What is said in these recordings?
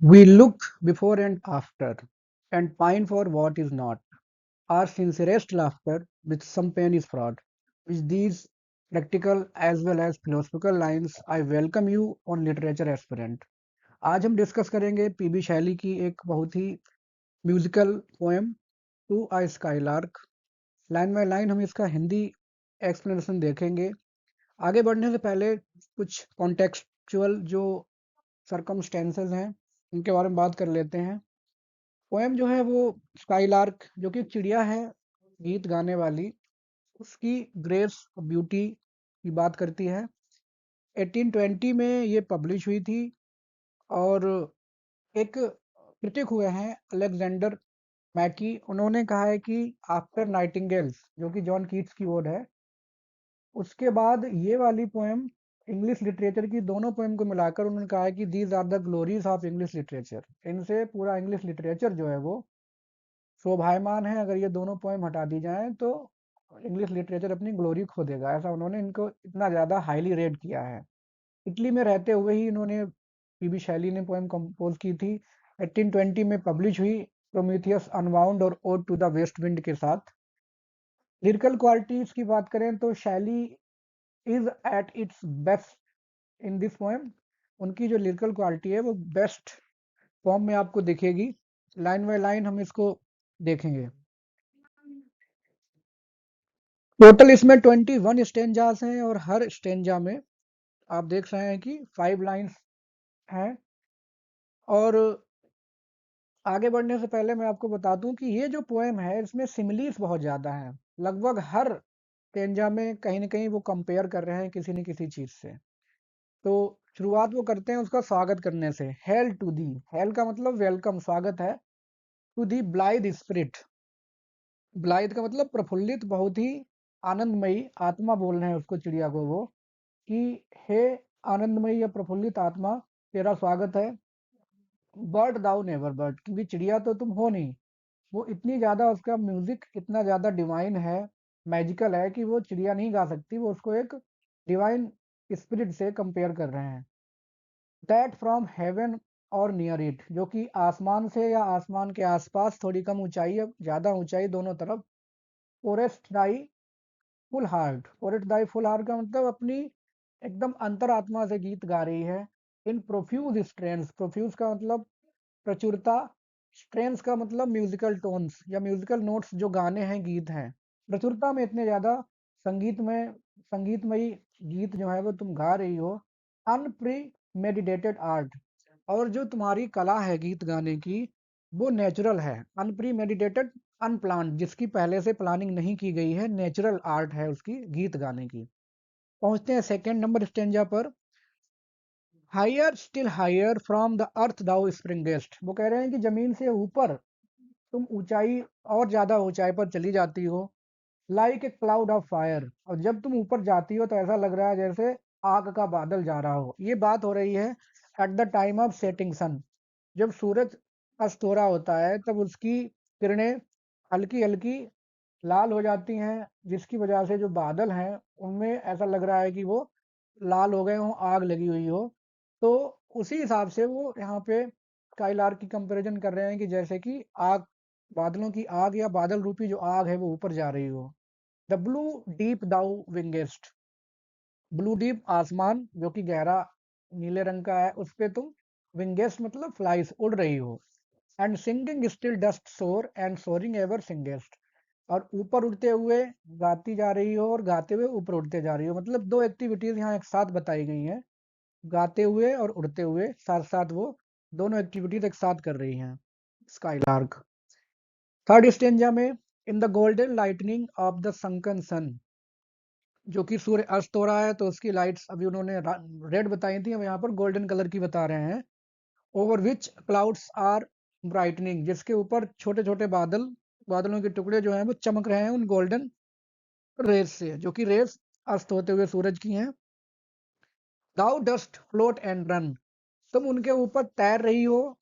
We look before and after, and pine for what is not. Our sincerest laughter with some pain is fraught. With these practical as well as philosophical lines, I welcome you on literature aspirant. आज हम discuss करेंगे PB Shelley की एक बहुत ही musical poem to a skylark. Line by line हम इसका Hindi explanation देखेंगे। आगे बढ़ने से पहले कुछ कॉन्टेक्चुअल जो सरकमस्टेंसेस हैं उनके बारे में बात कर लेते हैं। पोएम जो है वो स्काईलार्क जो कि चिड़िया है गीत गाने वाली, उसकी ग्रेस और ब्यूटी की बात करती है। 1820 में ये पब्लिश हुई थी और एक क्रिटिक हुए हैं अलेक्जेंडर मैकी, उन्होंने कहा है कि आफ्टर नाइटिंगेल्स जो कि जॉन कीट्स की ओड है, उसके बाद ये वाली पोएम इंग्लिश लिटरेचर की दोनों पोएम को मिलाकर उन्होंने कहा है कि these are the glories of English literature. इनसे पूरा इंग्लिश लिटरेचर जो है वो शोभायमान है। अगर ये दोनों पोएम हटा दी जाएं तो इंग्लिश लिटरेचर अपनी ग्लोरी खो देगा, ऐसा उन्होंने इनको इतना ज़्यादा हाईली रेट किया है। इटली में रहते हुए ही इन्होंने पीबी शैली ने पोएम कंपोज की थी। 1820 में पब्लिश हुई प्रोमीथियस अनबाउंड और Ode to the West Wind के साथ। लिरिकल क्वालिटीज की बात करें तो Shelley is at its best in this poem. उनकी जो लिरिकल क्वालिटी है वो बेस्ट फॉर्म में आपको दिखेगी। लाइन बाय लाइन हम इसको देखेंगे। टोटल इसमें 21 स्टेंजास हैं और हर स्टेंजा में आप देख रहे हैं कि 5 लाइन्स हैं। और आगे बढ़ने से पहले मैं आपको बता दूं कि ये जो पोएम है इसमें सिमिलीज बहुत ज़्यादा हैं। लगभग हर स्टेंजा में कहीं ना कहीं वो कंपेयर कर रहे हैं किसी न किसी चीज़ से। तो शुरुआत वो करते हैं उसका स्वागत करने से। हेल टू दी, हेल का मतलब वेलकम, स्वागत है। To the blithe spirit, blithe का मतलब प्रफुल्लित, बहुत ही आनंदमयी आत्मा बोल रहे हैं उसको, चिड़िया को वो, कि हे आनंदमयी या प्रफुल्लित आत्मा, तेरा स्वागत है। बर्ड दाउ नेवर बर्ड, क्योंकि चिड़िया तो तुम हो नहीं। वो इतनी ज़्यादा, उसका म्यूजिक इतना ज़्यादा डिवाइन है, मैजिकल है कि वो चिड़िया नहीं गा सकती। वो उसको एक डिवाइन स्पिरिट से कंपेयर कर रहे हैं। दैट फ्रॉम हेवन और नियर इट, जो कि आसमान से या आसमान के आसपास, थोड़ी कम ऊंचाई या ज़्यादा ऊंचाई, दोनों तरफ। फॉरेस्ट दाई फुल हार्ट, फॉरेस्ट दाई फुल हार्ट का मतलब अपनी एकदम अंतरात्मा से गीत गा रही है। इन प्रोफ्यूज स्ट्रेंस, प्रोफ्यूज का मतलब प्रचुरता, स्ट्रेंस का मतलब म्यूजिकल टोन्स या म्यूजिकल नोट्स जो गाने हैं, गीत हैं। प्रचुरता में इतने ज्यादा संगीत में, संगीतमयी गीत जो है वो तुम गा रही हो। अनप्री मेडिटेटेड आर्ट, और जो तुम्हारी कला है गीत गाने की वो नेचुरल है। अनप्री मेडिटेटेड, अनप्लान्ड, जिसकी पहले से प्लानिंग नहीं की गई है, नेचुरल आर्ट है उसकी गीत गाने की। पहुंचते हैं सेकेंड नंबर स्टेंजा पर। Higher still higher from the earth thou springest, वो कह रहे हैं कि जमीन से ऊपर तुम ऊंचाई, और ज्यादा ऊंचाई पर चली जाती हो। Like a cloud of fire, और जब तुम ऊपर जाती हो तो ऐसा लग रहा है जैसे आग का बादल जा रहा हो। ये बात हो रही है at the time of setting sun, जब सूरज अस्त हो रहा होता है तब उसकी किरणें हल्की हल्की लाल हो जाती हैं, जिसकी वजह से जो बादल हैं उनमें ऐसा लग रहा है कि वो लाल हो गए हों, आग लगी हुई हो। तो उसी हिसाब से वो यहाँ पे स्काईलार्क की कंपैरिजन कर रहे हैं कि जैसे कि आग, बादलों की आग या बादल रूपी जो आग है वो ऊपर जा रही हो। The blue deep thou wingest, blue deep आसमान जो कि गहरा नीले रंग का है, उस पे तुम विंगेस्ट मतलब फ्लाइज, उड़ रही हो। एंड सिंगिंग स्टिल डस्ट सोर एंड सोरिंग एवर सिंगेस्ट, और ऊपर उड़ते हुए गाती जा रही हो और गाते हुए ऊपर उड़ते जा रही हो। मतलब दो एक्टिविटीज यहाँ एक साथ बताई गई हैं, गाते हुए और उड़ते हुए साथ साथ वो दोनों एक्टिविटीज एक साथ कर रही हैं स्काईलार्क। थर्ड स्टेंजा में, in the golden lightning of the sunken sun, जो कि सूर्य अस्त हो रहा है तो उसकी लाइट्स अभी उन्होंने रेड बताई थी, अब यहाँ पर गोल्डन कलर की बता रहे हैं। Over which clouds are brightening, जिसके ऊपर छोटे छोटे बादल, बादलों के टुकड़े जो हैं वो चमक रहे हैं उन गोल्डन रेस से, जो कि रेस अस्त होते हुए सूरज की हैं। दाउ डस्ट फ्लोट एंड रन, तुम उनके ऊपर तैर रही हो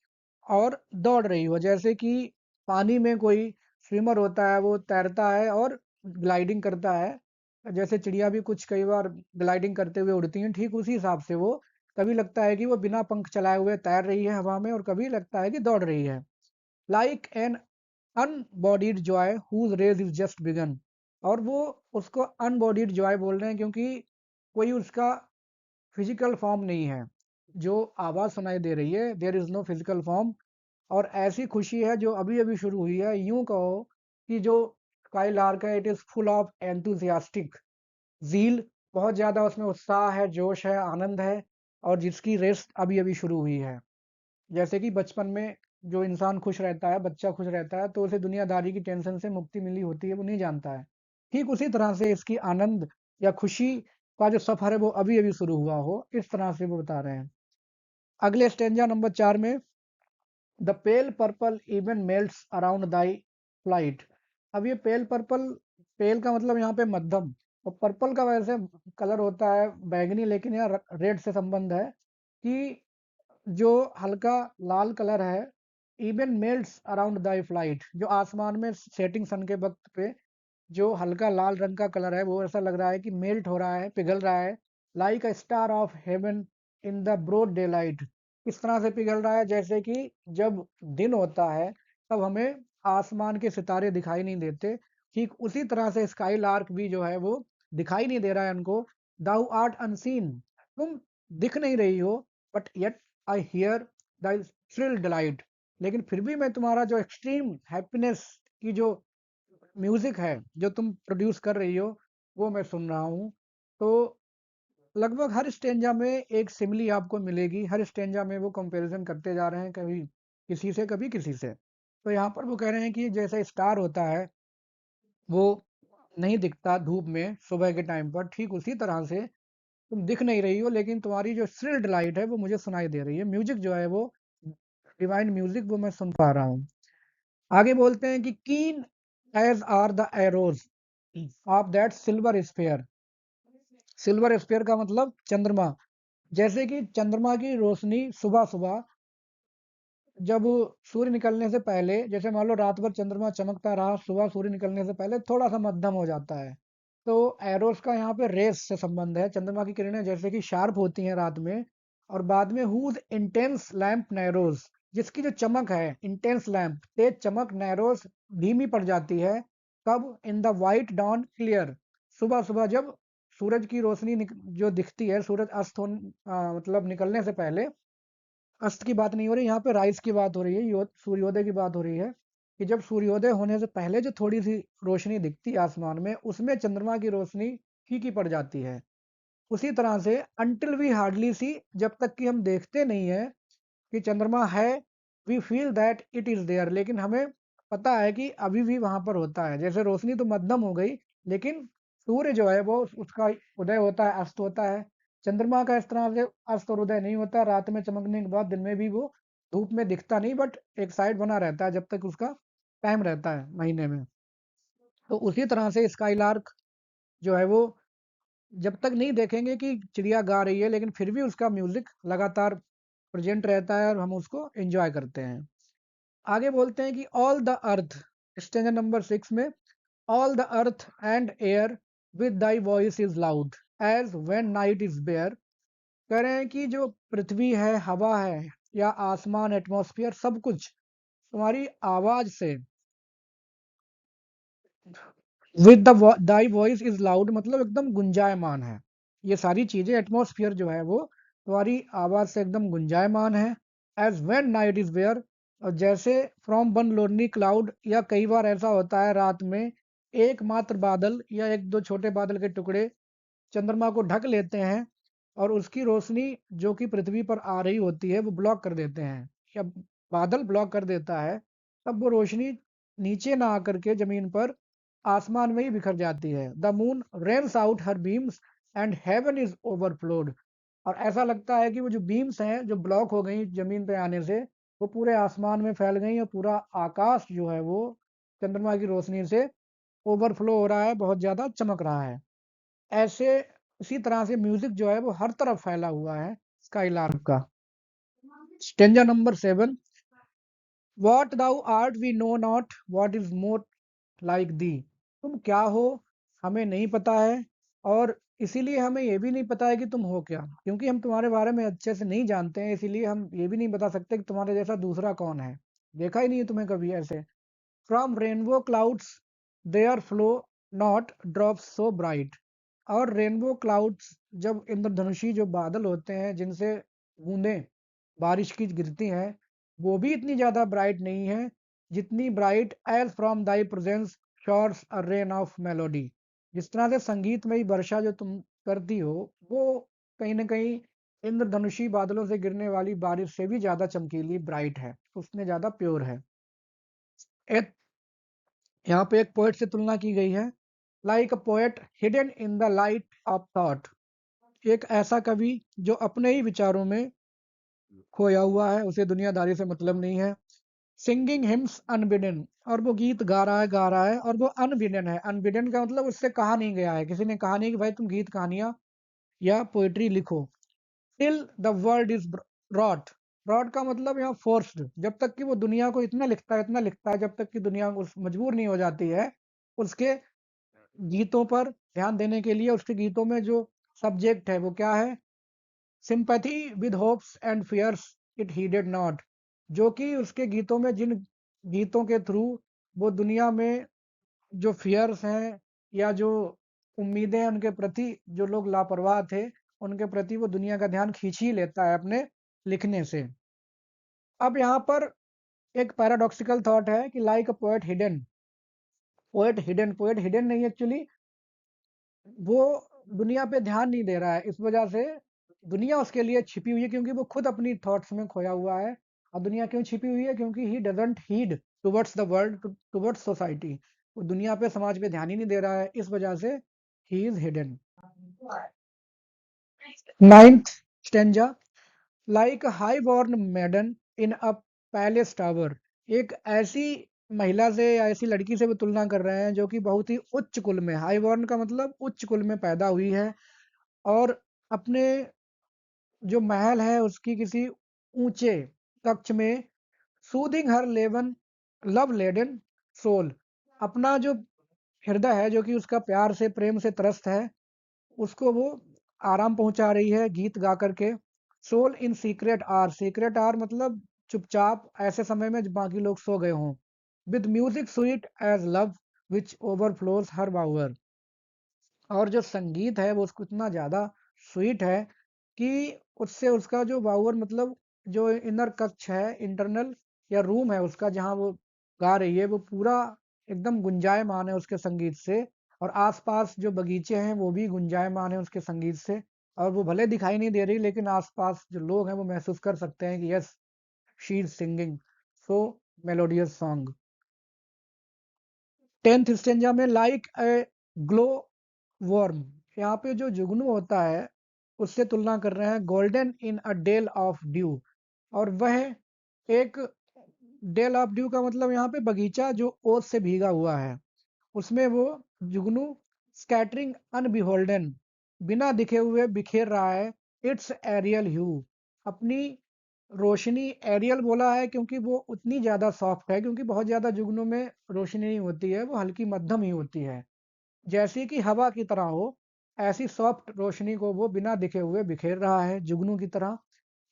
और दौड़ रही हो। जैसे कि पानी में कोई स्विमर होता है, वो तैरता है और ग्लाइडिंग करता है, जैसे चिड़िया भी कुछ कई बार ग्लाइडिंग करते हुए उड़ती हैं, ठीक उसी हिसाब से वो कभी लगता है कि वो बिना पंख चलाए हुए तैर रही है हवा में, और कभी लगता है कि दौड़ रही है। Like an unbodied joy whose race is just began. और वो उसको अनबॉडीड जॉय बोल रहे हैं क्योंकि कोई उसका फिजिकल फॉर्म नहीं है जो आवाज सुनाई दे रही है। There is no physical form. और ऐसी खुशी है जो अभी अभी शुरू हुई है। यूं कहो कि जो स्काई लार्क है, it is full of enthusiastic zeal. बहुत ज़्यादा उसमें उत्साह है, जोश है, आनंद है, और जिसकी रेस अभी-अभी शुरू हुई है। जैसे कि बचपन में जो इंसान खुश रहता है, बच्चा खुश रहता है, तो उसे दुनियादारी की टेंशन से मुक्ति मिली होती है, वो नहीं जानता है। ठीक उसी तरह से इसकी आनंद या खुशी का जो सफ़र है, वो अभी-अभी शुरू हुआ हो, इस तरह से वो बता रहे हैं। अगले स्टैन्ज़ा नंबर 4 में, the pale purple even melts around Dai flight. अब ये पेल पर्पल, पेल का मतलब यहाँ पे मध्यम, और पर्पल का वैसे कलर होता है बैंगनी, लेकिन यहाँ रेड से संबंध है कि जो हल्का लाल कलर है, even melts around the flight, जो आसमान में सेटिंग सन के वक्त पे जो हल्का लाल रंग का कलर है, वो ऐसा लग रहा है कि मेल्ट हो रहा है, पिघल रहा है। Like a star of heaven in the broad daylight. इस तरह से पिघल रहा है जैसे कि जब दिन होता है तब हमें आसमान के सितारे दिखाई नहीं देते। ठीक उसी तरह से स्काई लार्क भी जो है वो दिखाई नहीं दे रहा है उनको। दाउ आर्ट अनसीन, तुम दिख नहीं रही हो, but yet I hear the thrill delight. लेकिन फिर भी मैं तुम्हारा जो एक्सट्रीम हैप्पीनेस की जो म्यूजिक है जो तुम प्रोड्यूस कर रही हो, वो मैं सुन रहा हूँ। तो लगभग हर स्टेंजा में एक सिमिली आपको मिलेगी। हर स्टेंजा में वो कंपैरिजन करते जा रहे हैं, कभी किसी से कभी किसी से। तो यहाँ पर वो कह रहे हैं कि जैसा स्टार होता है वो नहीं दिखता धूप में सुबह के टाइम पर, ठीक उसी तरह से तुम दिख नहीं रही हो, लेकिन तुम्हारी जो थ्रिल्ड लाइट है वो मुझे सुनाई दे रही है। म्यूजिक जो है वो डिवाइन म्यूजिक, वो मैं सुन पा रहा हूँ। आगे बोलते हैं कि keen as are the arrows of that silver sphere. Silver sphere का मतलब चंद्रमा। जैसे कि चंद्रमा की रोशनी सुबह सुबह जब सूर्य निकलने से पहले, जैसे मान लो रात भर चंद्रमा चमकता रहा, सुबह सूर्य निकलने से पहले थोड़ा सा मध्यम हो जाता है। तो एरोस का यहाँ पे रेस से संबंध है। चंद्रमा की किरणें जैसे कि शार्प होती हैं रात में, और बाद में हुज इंटेंस लैम्प नैरोज, जिसकी जो चमक है इंटेंस लैम्प तेज चमक, नैरोज धीमी पड़ जाती है। कब? In the white dawn clear, सुबह सुबह जब सूरज की रोशनी जो दिखती है, सूरज मतलब निकलने से पहले। अस्त की बात नहीं हो रही यहाँ पे, राइज की बात हो रही है, सूर्योदय की बात हो रही है कि जब सूर्योदय होने से पहले जो थोड़ी सी रोशनी दिखती है आसमान में, उसमें चंद्रमा की रोशनी फीकी पड़ जाती है। उसी तरह से अंटिल वी हार्डली सी, जब तक कि हम देखते नहीं है कि चंद्रमा है, we feel that it is there, लेकिन हमें पता है कि अभी भी वहां पर होता है। जैसे रोशनी तो मध्यम हो गई, लेकिन सूर्य जो है वो उसका उदय होता है, अस्त होता है। चंद्रमा का इस तरह से अस्त और उदय नहीं होता। रात में चमकने के बाद दिन में भी वो धूप में दिखता नहीं, बट एक साइड बना रहता है जब तक उसका टाइम रहता है महीने में। तो उसी तरह से स्काई लार्क जो है वो जब तक नहीं देखेंगे कि चिड़िया गा रही है, लेकिन फिर भी उसका म्यूजिक लगातार प्रेजेंट रहता है और हम उसको एंजॉय करते हैं। आगे बोलते हैं कि all the earth, stanza number 6 में, all the earth and air with thy voice is loud as when night is bare. कह रहे हैं कि जो पृथ्वी है, हवा है या आसमान, एटमॉस्फेयर, सब कुछ तुम्हारी आवाज से, with the Dai voice is loud मतलब एकदम गुंजायमान है। ये सारी चीजें, एटमॉस्फेयर जो है वो तुम्हारी आवाज से एकदम गुंजायमान है। As when night is bare, और जैसे फ्रॉम वन लोनली क्लाउड, या कई बार ऐसा होता है रात में एकमात्र बादल या एक दो छोटे बादल के टुकड़े चंद्रमा को ढक लेते हैं, और उसकी रोशनी जो कि पृथ्वी पर आ रही होती है वो ब्लॉक कर देते हैं, या बादल ब्लॉक कर देता है। तब वो रोशनी नीचे ना आकर के जमीन पर आसमान में ही बिखर जाती है। The moon rains out her beams and heaven is overflowed. और ऐसा लगता है कि वो जो बीम्स हैं जो ब्लॉक हो गई जमीन पे आने से, वो पूरे आसमान में फैल गई, और पूरा आकाश जो है वो चंद्रमा की रोशनी से ओवरफ्लो हो रहा है, बहुत ज्यादा चमक रहा है। ऐसे इसी तरह से म्यूजिक जो है वो हर तरफ फैला हुआ है स्काई लार्क का। Stanza number 7, what thou art we know not what is मोर लाइक दी। तुम क्या हो हमें नहीं पता है, और इसीलिए हमें ये भी नहीं पता है कि तुम हो क्या, क्योंकि हम तुम्हारे बारे में अच्छे से नहीं जानते हैं, इसीलिए हम ये भी नहीं बता सकते कि तुम्हारे जैसा दूसरा कौन है। देखा ही नहीं है तुम्हें कभी ऐसे। From rainbow clouds there flow not drops so bright. और रेनबो क्लाउड्स, जब इंद्रधनुषी जो बादल होते हैं जिनसे बूंदें बारिश की गिरती हैं, वो भी इतनी ज्यादा ब्राइट नहीं है जितनी bright as from thy presence showers a rain of melody. जिस तरह से संगीतमयी वर्षा जो तुम करती हो, वो कहीं ना कहीं इंद्रधनुषी बादलों से गिरने वाली बारिश से भी ज्यादा चमकीली ब्राइट है, उसमें ज्यादा प्योर है। एक यहाँ पे एक पोएट से तुलना की गई है। Like a poet hidden in the light of thought. एक ऐसा कवि जो अपने ही विचारों में खोया हुआ है, उसे दुनियादारी से मतलब नहीं है। Singing hymns unbidden. और वो गीत गा रहा है और वो अनबिडन है। अनबिडन का मतलब उससे कहा नहीं गया है, किसी ने कहा नहीं कि भाई तुम गीत कहानियां या पोएट्री लिखो। Till the world is wrought. Wrought का मतलब यहाँ फोर्स्ड। जब तक कि वो दुनिया को इतना लिखता है जब तक कि दुनिया उस मजबूर नहीं हो जाती है उसके गीतों पर ध्यान देने के लिए। उसके गीतों में जो सब्जेक्ट है वो क्या है? Sympathy with hopes and fears it heeded not. जो कि उसके गीतों में, जिन गीतों के थ्रू वो दुनिया में जो फियर्स हैं या जो उम्मीदें हैं उनके प्रति, जो लोग लापरवाह थे उनके प्रति वो दुनिया का ध्यान खींच ही लेता है अपने लिखने से। अब यहाँ पर एक पैराडॉक्सिकल थॉट है कि like a poet hidden. Poet hidden नहीं एक्चुअली, वो दुनिया पे ध्यान नहीं दे रहा है, इस वजह से दुनिया उसके लिए छिपी हुई है, क्योंकि वो खुद अपनी थॉट्स में खोया हुआ है। और दुनिया क्यों छिपी हुई है? क्योंकि he doesn't heed towards the world, towards society. वो दुनिया पे, समाज पे ध्यान ही नहीं दे रहा है, इस वजह से ही is hidden. Ninth stanza. Like high born maiden in a palace tower. एक ऐसी महिला से या ऐसी लड़की से भी तुलना कर रहे हैं जो कि बहुत ही उच्च कुल में, हाई बॉर्न का मतलब उच्च कुल में पैदा हुई है और अपने जो महल है उसकी किसी ऊंचे कक्ष में सूदिंग हर लेवन लव लेडन सोल। अपना जो हृदय है जो कि उसका प्यार से, प्रेम से त्रस्त है, उसको वो आराम पहुंचा रही है गीत गा करके। Soul in secret hour. Secret hour मतलब चुपचाप, ऐसे समय में जब बाकी लोग सो गए हों। With music sweet as love which overflows her bower. और जो संगीत है वो उसको इतना ज़्यादा स्वीट है कि उससे उसका जो बावर मतलब जो इनर कक्ष है, इंटरनल या रूम है उसका जहाँ वो गा रही है, वो पूरा एकदम गुंजायमान है उसके संगीत से। और आसपास जो बगीचे हैं वो भी गुंजायमान है उसके संगीत से। और वो भले दिखाई नहीं दे रही लेकिन आसपास जो लोग हैं वो महसूस कर सकते हैं कि yes, she is singing so melodious song. 10th stanza में लाइक ए ग्लो वर्म। यहाँ पे जो जुगनू होता है उससे तुलना कर रहे हैं golden in a dell of dew. और वह एक, डेल ऑफ ड्यू का मतलब यहाँ पे बगीचा जो ओस से भीगा हुआ है, उसमें वो जुगनू स्कैटरिंग अनबिहोल्डन, बिना दिखे हुए बिखेर रहा है इट्स एरियल ह्यू। अपनी रोशनी, एरियल बोला है क्योंकि वो उतनी ज़्यादा सॉफ्ट है, क्योंकि बहुत ज़्यादा जुगनू में रोशनी नहीं होती है, वो हल्की मध्यम ही होती है, जैसी कि हवा की तरह हो। ऐसी सॉफ्ट रोशनी को वो बिना दिखे हुए बिखेर रहा है जुगनू की तरह।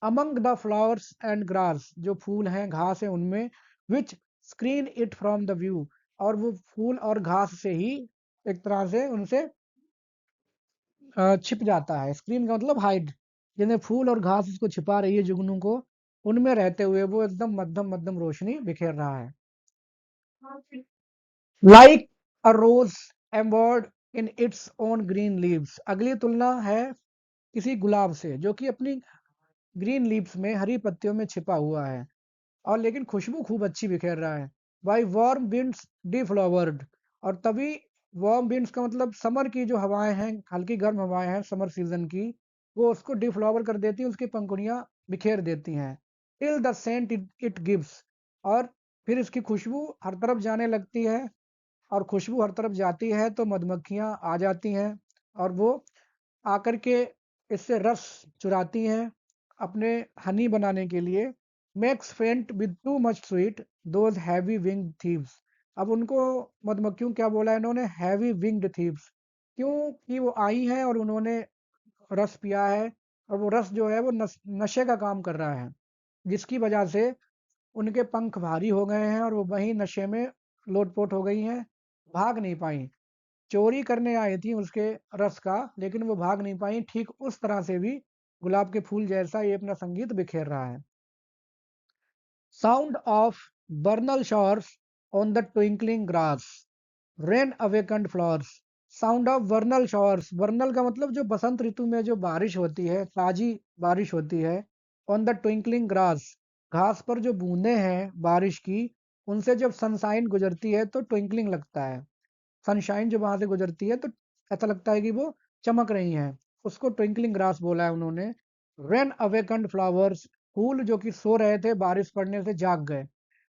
Among the flowers and grass. जो फूल हैं, घास है उनमें। Which screen it from the view. और वो फूल और घास से ही एक तरह से उनसे छिप जाता है। स्क्रीन का मतलब हाइड। जिन्हें फूल और घास उसको छिपा रही है जुगनू को, उनमें रहते हुए वो एकदम मध्यम मध्यम रोशनी बिखेर रहा है। Like a rose embowered in its own green leaves. अगली तुलना है किसी गुलाब से जो कि अपनी ग्रीन लीव्स में, हरी पत्तियों में छिपा हुआ है और लेकिन खुशबू खूब अच्छी बिखेर रहा है। By warm winds deflowered. और तभी वार्म विंड्स का मतलब समर की जो हवाएं हैं, हल्की गर्म हवाएं हैं समर सीजन की, वो उसको डिफ्लावर कर देती हैं, उसकी पंखुड़ियां बिखेर देती हैं। Till the sent it gives. और फिर इसकी खुशबू हर तरफ जाने लगती है, और खुशबू हर तरफ जाती है तो मधुमक्खियां आ जाती हैं और वो आकर के इससे रस चुराती हैं अपने हनी बनाने के लिए। मेक्स फेंट with too much sweet those heavy winged thieves. अब उनको मधुमक्खियों क्या बोला है इन्होंने? Heavy winged thieves. क्योंकि वो आई हैं और उन्होंने रस पिया है, और वो रस जो है वो नशे का काम कर रहा है, जिसकी वजह से उनके पंख भारी हो गए हैं और वो वहीं नशे में लोटपोट हो गई हैं, भाग नहीं पाई। चोरी करने आई थी उसके रस का, लेकिन वो भाग नहीं पाई। ठीक उस तरह से भी गुलाब के फूल जैसा ये अपना संगीत बिखेर रहा है। Sound of vernal showers on the twinkling grass, rain awakened flowers. Sound of vernal showers, vernal का मतलब जो बसंत ऋतु में जो बारिश होती है, ताजी बारिश होती है। ऑन द ट्विंकलिंग ग्रास, घास पर जो बूंदे हैं बारिश की, उनसे जब सनशाइन गुजरती है तो ट्विंकलिंग लगता है। सनशाइन जब वहां से गुजरती है तो ऐसा लगता है कि वो चमक रही हैं, उसको ट्विंकलिंग ग्रास बोला है उन्होंने। रेन अवेकन्ड फ्लावर्स, फूल जो कि सो रहे थे बारिश पड़ने से जाग गए।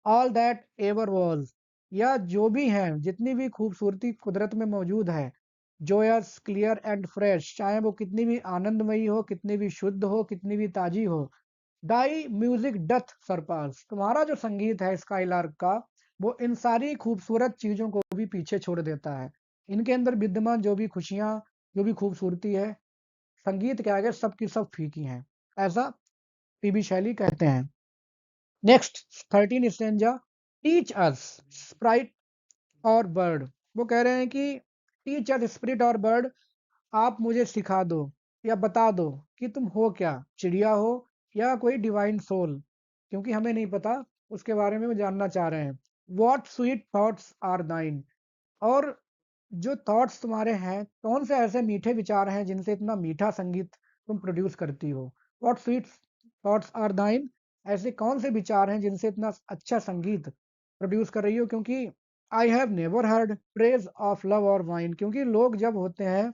ऑल दैट एवर वॉज, या जो भी हैं, जितनी भी खूबसूरती कुदरत में मौजूद है, जोयस क्लियर एंड फ्रेश, चाहे वो कितनी भी आनंदमयी हो, कितनी भी शुद्ध हो, कितनी भी ताजी हो। दाई म्यूजिक डथ सरपास, तुम्हारा जो संगीत है स्काईलार्क का, वो इन सारी खूबसूरत चीजों को भी पीछे छोड़ देता है। इनके अंदर विद्यमान जो भी खुशियां, जो भी खूबसूरती है, संगीत के आगे सब की सब फीकी हैं, ऐसा पीबी शैली कहते हैं। Next 13 stanza, teach us Sprite और बर्ड। वो कह रहे हैं कि टीच अस स्पिरिट और बर्ड, आप मुझे सिखा दो या बता दो कि तुम हो क्या, चिड़िया हो या कोई डिवाइन सोल, क्योंकि हमें नहीं पता, उसके बारे में वो जानना चाह रहे हैं। वॉट स्वीट थॉट्स आर दाइन, और जो थॉट्स तुम्हारे हैं, कौन से ऐसे मीठे विचार हैं जिनसे इतना मीठा संगीत तुम प्रोड्यूस करती हो। व्हाट स्वीट थॉट्स आर दाइन, ऐसे कौन से विचार हैं जिनसे इतना अच्छा संगीत प्रोड्यूस कर रही हो। क्योंकि I have never heard praise of love और वाइन, क्योंकि लोग जब होते हैं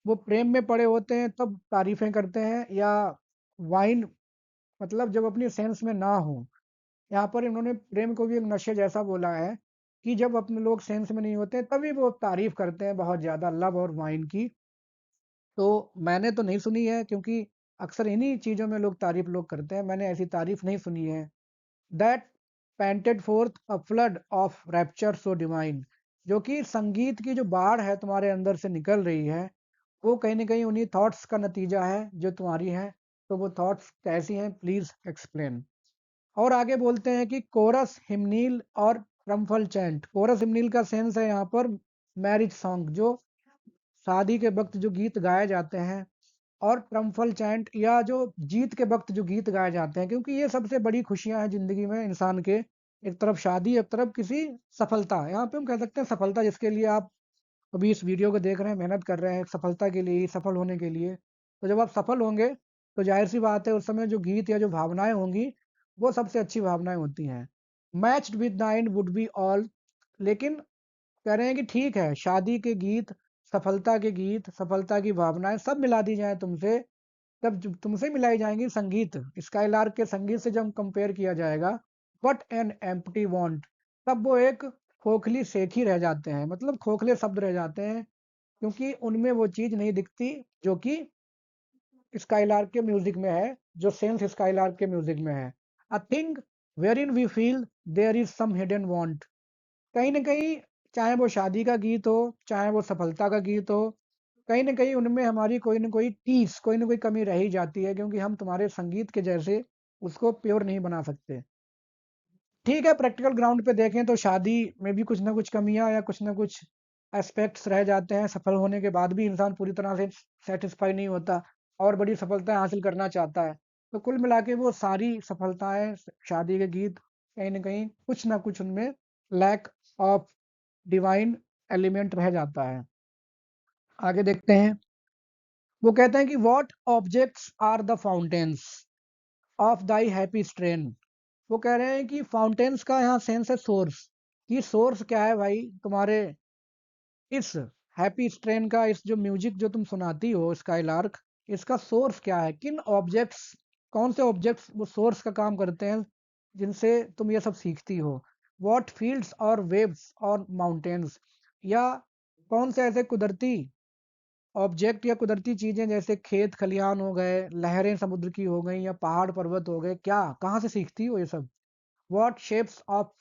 वो प्रेम में पड़े होते हैं तब तारीफें करते हैं, या वाइन मतलब जब अपनी सेंस में ना हो। यहाँ पर इन्होंने प्रेम को भी एक नशे जैसा बोला है, कि जब अपने लोग सेंस में नहीं होते तभी वो तारीफ करते हैं बहुत ज्यादा लव और वाइन की। तो मैंने तो नहीं सुनी है, क्योंकि अक्सर इन्हीं चीजों में लोग तारीफ लोग करते हैं, मैंने ऐसी तारीफ नहीं सुनी है। That panted forth a flood of rapture so divine, जो कि संगीत की जो बाढ़ है तुम्हारे अंदर से निकल रही है, वो कहीं ना कहीं उन्हीं थॉट्स का नतीजा है जो तुम्हारी है। तो वो थॉट्स कैसी हैं, प्लीज एक्सप्लेन। और आगे बोलते हैं कि कोरस हिमनील और ट्रम्फल चैंट। कोरस हिमनील का सेंस है यहाँ पर मैरिज सॉन्ग, जो शादी के वक्त जो गीत गाए जाते हैं, और ट्रम्फल चैंट या जो जीत के वक्त जो गीत गाए जाते हैं, क्योंकि ये सबसे बड़ी खुशियां हैं जिंदगी में इंसान के। एक तरफ शादी, एक तरफ किसी सफलता, यहाँ पे हम कह सकते हैं सफलता, जिसके लिए आप अभी इस वीडियो को देख रहे हैं, मेहनत कर रहे हैं सफलता के लिए, सफल होने के लिए। तो जब आप सफल होंगे तो जाहिर सी बात है उस समय जो गीत या जो भावनाएं होंगी, वो सबसे अच्छी भावनाएं होती हैं। Matched with nine would be all, लेकिन कह रहे हैं कि ठीक है, शादी के गीत, सफलता के गीत, सफलता की भावनाएं सब मिला दी जाए तुमसे, तब तुमसे मिलाई जाएंगी संगीत, स्काईलार्क के संगीत से जब कंपेयर किया जाएगा। बट एन एम्प्टी वांट, तब वो एक खोखली सेख ही रह जाते हैं, मतलब खोखले शब्द रह जाते हैं, क्योंकि उनमें वो चीज नहीं दिखती जो कि स्काईलार्क के म्यूजिक में है, जो सेंस स्काईलार्क के म्यूजिक में है। A thing wherein we feel there is some hidden want, कहीं ना कहीं, चाहे वो शादी का गीत हो, चाहे वो सफलता का गीत हो, कहीं ना कहीं उनमें हमारी कोई ना कोई टीस, कोई ना कोई कमी रह ही जाती है, क्योंकि हम तुम्हारे संगीत के जैसे उसको प्योर नहीं बना सकते। ठीक है, प्रैक्टिकल ग्राउंड पे देखें तो शादी में भी कुछ ना कुछ कमियां या कुछ ना कुछ एस्पेक्ट्स रह जाते हैं, सफल होने के बाद भी इंसान पूरी तरह से सेटिस्फाई नहीं होता, और बड़ी सफलताएं हासिल करना चाहता है। तो कुल मिला के वो सारी सफलताएं, शादी के गीत, कहीं ना कहीं कुछ ना कुछ उनमें लैक ऑफ डिवाइन एलिमेंट रह जाता है। आगे देखते हैं। वो कहते हैं कि what objects are the fountains of thy happy strain. वो कह रहे हैं कि फाउंटेन्स का यहाँ सेंस है सोर्स, कि सोर्स क्या है भाई तुम्हारे इस हैप्पी स्ट्रेन का, इस जो म्यूजिक जो तुम सुनाती हो स्काईलार्क, इसका सोर्स क्या है, किन ऑब्जेक्ट्स, कौन से ऑब्जेक्ट्स वो सोर्स का काम करते हैं जिनसे तुम ये सब सीखती हो। व्हाट फील्ड्स और वेव्स और माउंटेन्स, या कौन से ऐसे कुदरती ऑब्जेक्ट या कुदरती चीजें, जैसे खेत खलिहान हो गए, लहरें समुद्र की हो गई, या पहाड़ पर्वत हो गए, क्या कहाँ से सीखती हो ये सब। व्हाट शेप्स ऑफ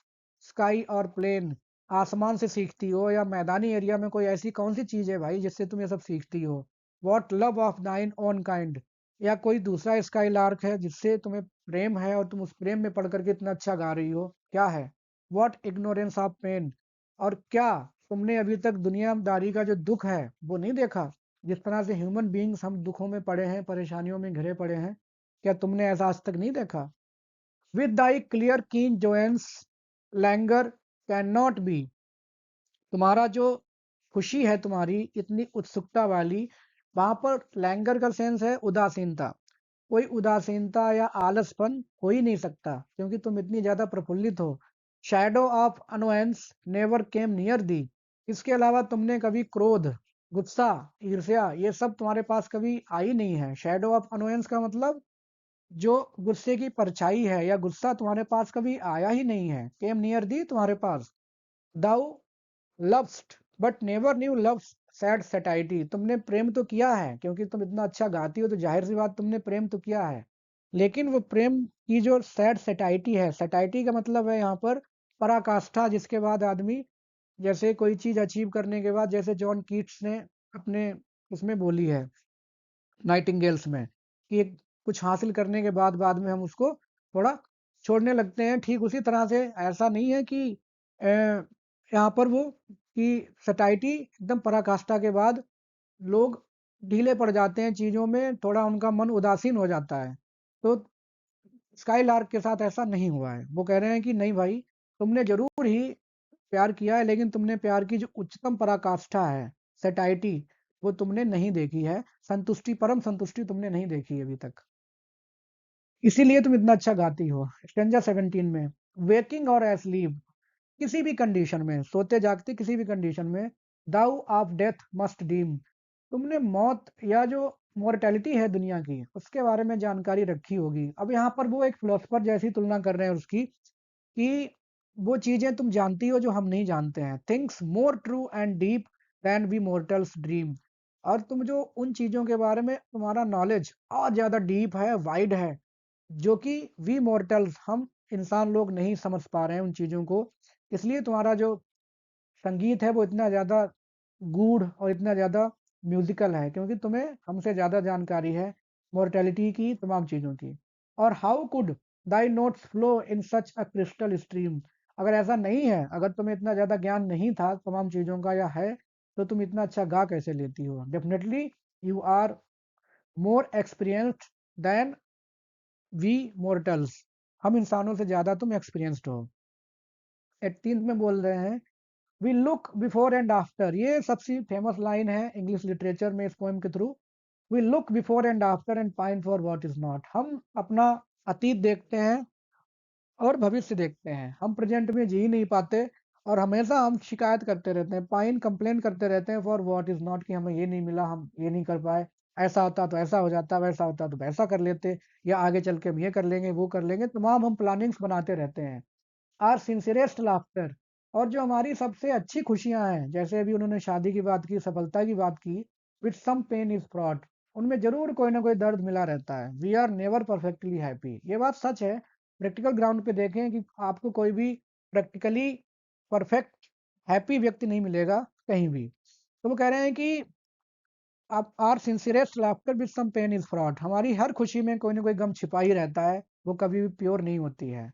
स्काई और प्लेन, आसमान से सीखती हो या मैदानी एरिया में कोई ऐसी कौन सी चीज़ है भाई जिससे तुम ये सब सीखती हो? व्हाट लव ऑफ दाइन ओन काइंड, या कोई दूसरा स्काई लार्क है जिससे तुम्हें प्रेम है और तुम उस प्रेम में पढ़ करके इतना अच्छा गा रही हो? क्या है? व्हाट इग्नोरेंस ऑफ पेन, और क्या तुमने अभी तक दुनियादारी का जो दुख है वो नहीं देखा? जिस तरह से ह्यूमन बीइंग्स हम दुखों में पड़े हैं, परेशानियों में घिरे पड़े हैं, क्या तुमने ऐसा आज तक नहीं देखा? विद दाई क्लियर कीन जोएंस लैंगर कैन नॉट बी, तुम्हारा जो खुशी है तुम्हारी इतनी उत्सुकता वाली, वहां पर लैंगर का सेंस है उदासीनता। कोई उदासीनता या आलसपन हो ही नहीं सकता क्योंकि तुम इतनी ज्यादा प्रफुल्लित हो। Shadow of annoyance never came near thee, इसके अलावा तुमने कभी क्रोध, गुस्सा, ईर्ष्या, ये सब तुम्हारे पास कभी आई नहीं है। शैडो ऑफ अनोएंस का मतलब जो गुस्से की परछाई है या गुस्सा तुम्हारे पास कभी आया ही नहीं है। केम नियर दी तुम्हारे पास। Thou lovest but never knew love sad satiety, तुमने प्रेम तो किया है क्योंकि तुम इतना अच्छा गाती हो तो जाहिर सी बात तुमने प्रेम तो किया है, लेकिन वो प्रेम की जो सैड सैटाइटी है, सैटाइटी का मतलब है यहाँ पर पराकाष्ठा, जिसके बाद आदमी जैसे कोई चीज अचीव करने के बाद, जैसे जॉन कीट्स ने अपने उसमें बोली है नाइटिंगेल्स में, कि कुछ हासिल करने के बाद में हम उसको थोड़ा छोड़ने लगते हैं, ठीक उसी तरह से ऐसा नहीं है कि यहाँ पर वो कि सटाइटी एकदम पराकाष्ठा के बाद लोग ढीले पड़ जाते हैं चीजों में, थोड़ा उनका मन उदासीन हो जाता है। तो स्काई लार्क के साथ ऐसा नहीं हुआ है। वो कह रहे हैं कि नहीं भाई, तुमने जरूर ही प्यार किया है, लेकिन तुमने प्यार की जो उच्चतम पराकाष्ठा है, सेटाइटी, वो तुमने नहीं देखी है। संतुष्टि, परम संतुष्टि तुमने नहीं देखी अभी तक, इसीलिए तुम इतना अच्छा गाती हो। स्टेंजा 17 में, वेकिंग और एस्लीप, किसी भी कंडीशन में, सोते जागते किसी भी कंडीशन में, दाउ ऑफ डेथ मस्ट डीम, तुमने मौत या जो मोर्टेलिटी है दुनिया की उसके बारे में जानकारी रखी होगी। अब यहाँ पर वो एक फिलोसफर जैसी तुलना कर रहे हैं उसकी, कि वो चीजें तुम जानती हो जो हम नहीं जानते हैं। Things more true and deep than we mortals dream, और तुम जो उन चीजों के बारे में तुम्हारा नॉलेज और ज्यादा डीप है, वाइड है, जो कि वी मॉर्टल्स, हम इंसान लोग नहीं समझ पा रहे हैं उन चीजों को। इसलिए तुम्हारा जो संगीत है वो इतना ज्यादा गूढ़ और इतना ज्यादा म्यूजिकल है, क्योंकि तुम्हें हमसे ज्यादा जानकारी है मॉर्टेलिटी की, तमाम चीजों की। और how could Dai notes flow in such a crystal stream, अगर ऐसा नहीं है, अगर तुम्हें इतना ज्यादा ज्ञान नहीं था तमाम चीजों का या है, तो तुम इतना अच्छा गा कैसे लेती हो? Definitely you are more experienced than we mortals, हम इंसानों से ज्यादा तुम एक्सपीरियंस्ड हो। 18 में बोल रहे हैं, we look before and after, ये सबसे फेमस लाइन है इंग्लिश लिटरेचर में इस पोएम के through. We look before and after and pine for what is not, हम अपना अतीत देखते हैं और भविष्य देखते हैं, हम प्रेजेंट में जी ही नहीं पाते, और हमेशा हम शिकायत करते रहते हैं, पाइन कंप्लेन करते रहते हैं फॉर व्हाट इज नॉट, कि हमें ये नहीं मिला, हम ये नहीं कर पाए, ऐसा होता तो ऐसा हो जाता, वैसा होता तो वैसा कर लेते, या आगे चल के हम ये कर लेंगे वो कर लेंगे, तमाम हम प्लानिंग्स बनाते रहते हैं। आर सिंसियरेस्ट लाफ्टर, और जो हमारी सबसे अच्छी खुशियां हैं, जैसे अभी उन्होंने शादी की बात की, सफलता की बात की, with some pain is fraught, उनमें जरूर कोई ना कोई दर्द मिला रहता है। We are never perfectly happy, ये बात सच है। प्रैक्टिकल ग्राउंड पे देखें कि आपको कोई भी प्रैक्टिकली परफेक्ट हैप्पी व्यक्ति नहीं मिलेगा कहीं भी। तो वो कह रहे हैं कि आप our sincerest laughter with some pain is fraught, हमारी हर खुशी में कोई ना कोई गम छिपा ही रहता है, वो कभी भी प्योर नहीं होती है।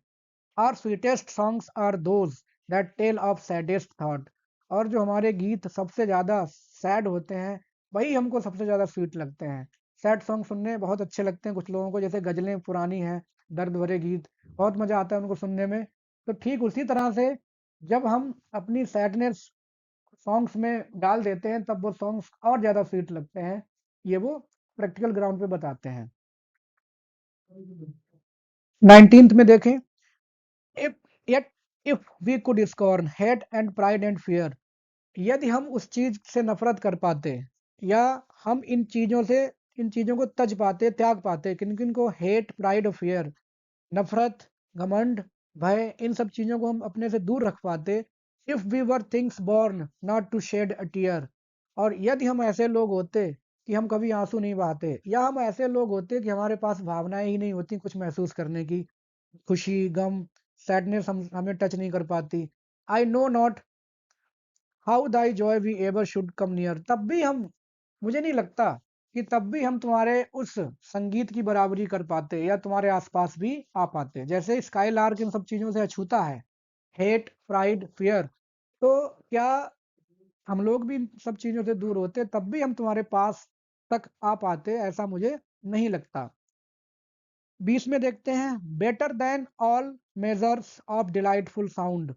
Our sweetest songs are those that tell of saddest thought, और जो हमारे गीत सबसे ज़्यादा सैड होते हैं वही हमको सबसे ज़्यादा स्वीट लगते हैं। सैड सॉन्ग सुनने बहुत अच्छे लगते हैं कुछ लोगों को, जैसे गज़लें पुरानी हैं, दर्द भरे गीत, बहुत मज़ा आता है उनको सुनने में। तो ठीक उसी तरह से जब हम अपनी सैडनेस सॉन्ग्स में डाल देते हैं तब वो सॉन्ग्स और ज़्यादा स्वीट लगते हैं, ये वो प्रैक्टिकल ग्राउंड पे बताते हैं। 19th में देखें, If yet if we could scorn hate and pride and fear, यदि हम उस चीज से नफरत कर पाते, या हम इन चीजों को तज पाते, त्याग पाते, किन किन को, हेट, प्राइड और फियर, नफरत, घमंड, भय, इन सब चीजों को हम अपने से दूर रख पाते। If we were things born not to shed a tear, और यदि हम ऐसे लोग होते कि हम कभी आंसू नहीं बहाते, या हम ऐसे लोग होते कि हमारे पास भावनाएं ही नहीं होती कुछ महसूस करने की, खुशी, गम, सैडनेस हम हमें टच नहीं कर पाती। I know not how thy joy we ever should come near, तब भी हम, मुझे नहीं लगता कि तब भी हम तुम्हारे उस संगीत की बराबरी कर पाते या तुम्हारे आसपास भी आ पाते। जैसे स्काई लार्क इन सब चीजों से अछूता है, हेट, प्राइड, फियर, तो क्या हम लोग भी इन सब चीजों से दूर होते तब भी हम तुम्हारे पास तक आ पाते? ऐसा मुझे नहीं लगता। 20 में देखते हैं, better than all measures of delightful sound,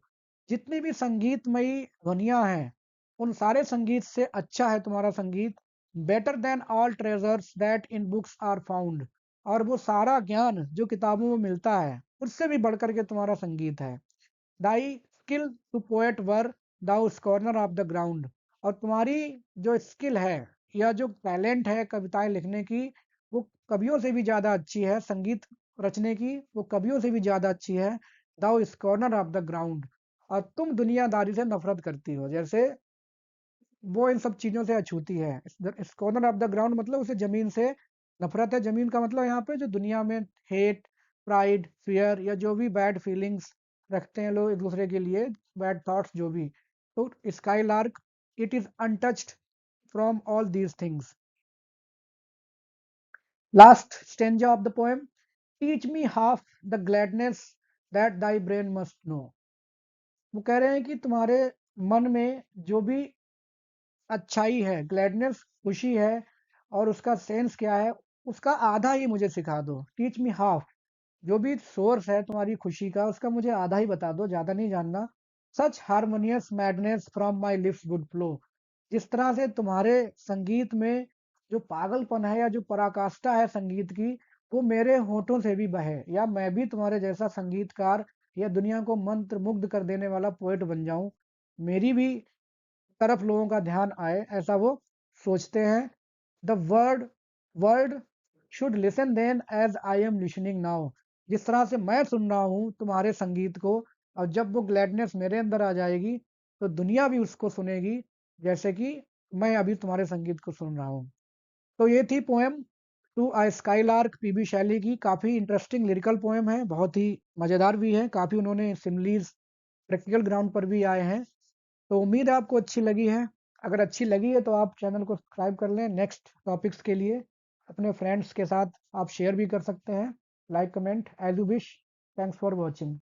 जितनी भी संगीतमयी ध्वनियां हैं उन सारे संगीत से अच्छा है तुम्हारा संगीत। Better than all treasures that in books are found, और वो सारा ज्ञान जो किताबों में मिलता है उससे भी बढ़कर के तुम्हारा संगीत है। Thy skill to poet were thou scorner of the ground, और तुम्हारी जो स्किल है या जो टैलेंट है कविताएं लिखने की, वो कवियों से भी ज्यादा अच्छी है, संगीत रचने की वो कवियों से भी ज्यादा अच्छी है। दाउ स्कॉर्नर ऑफ द ग्राउंड, और तुम दुनियादारी से नफरत करती हो। जैसे वो इन सब चीजों से अछूती है। स्कॉर्नर ऑफ द ग्राउंड मतलब उसे जमीन से नफरत है। जमीन का मतलब यहाँ पे जो दुनिया में हेट, प्राइड, फियर या जो भी बैड फीलिंग्स रखते हैं लोग एक दूसरे के लिए, बैड थॉट्स जो भी, तो sky lark it is untouched from all these things. Last stanza of the poem, teach me half the gladness that thy brain must know. वो कह रहे हैं कि तुम्हारे मन में जो भी अच्छाई है, ग्लैडनेस खुशी है, और उसका सेंस क्या है, उसका आधा ही मुझे सिखा दो। टीच मी हाफ, जो भी सोर्स है तुम्हारी खुशी का उसका मुझे आधा ही बता दो, ज्यादा नहीं जानना। Such harmonious madness from my lips would flow, जिस तरह से तुम्हारे संगीत में जो पागलपन है या जो पराकाष्ठा है संगीत की, वो मेरे होठों से भी बहे, या मैं भी तुम्हारे जैसा संगीतकार या दुनिया को मंत्र मुग्ध कर देने वाला पोएट बन जाऊं, मेरी भी तरफ लोगों का ध्यान आए, ऐसा वो सोचते हैं। The world should listen then as I am listening now, जिस तरह से मैं सुन रहा हूँ तुम्हारे संगीत को, और जब वो ग्लैडनेस मेरे अंदर आ जाएगी तो दुनिया भी उसको सुनेगी, जैसे कि मैं अभी तुम्हारे संगीत को सुन रहा हूँ। तो ये थी poem to a skylark, P B Shelley की। काफी इंटरेस्टिंग लिरिकल पोएम है, बहुत ही मजेदार भी है, काफी उन्होंने सिमिलीज प्रैक्टिकल ग्राउंड पर भी आए हैं। तो उम्मीद है आपको अच्छी लगी है। अगर अच्छी लगी है तो आप चैनल को सब्सक्राइब कर लें। नेक्स्ट टॉपिक्स के लिए अपने फ्रेंड्स के साथ आप शेयर भी कर सकते हैं। Like comment as you wish. Thanks for watching.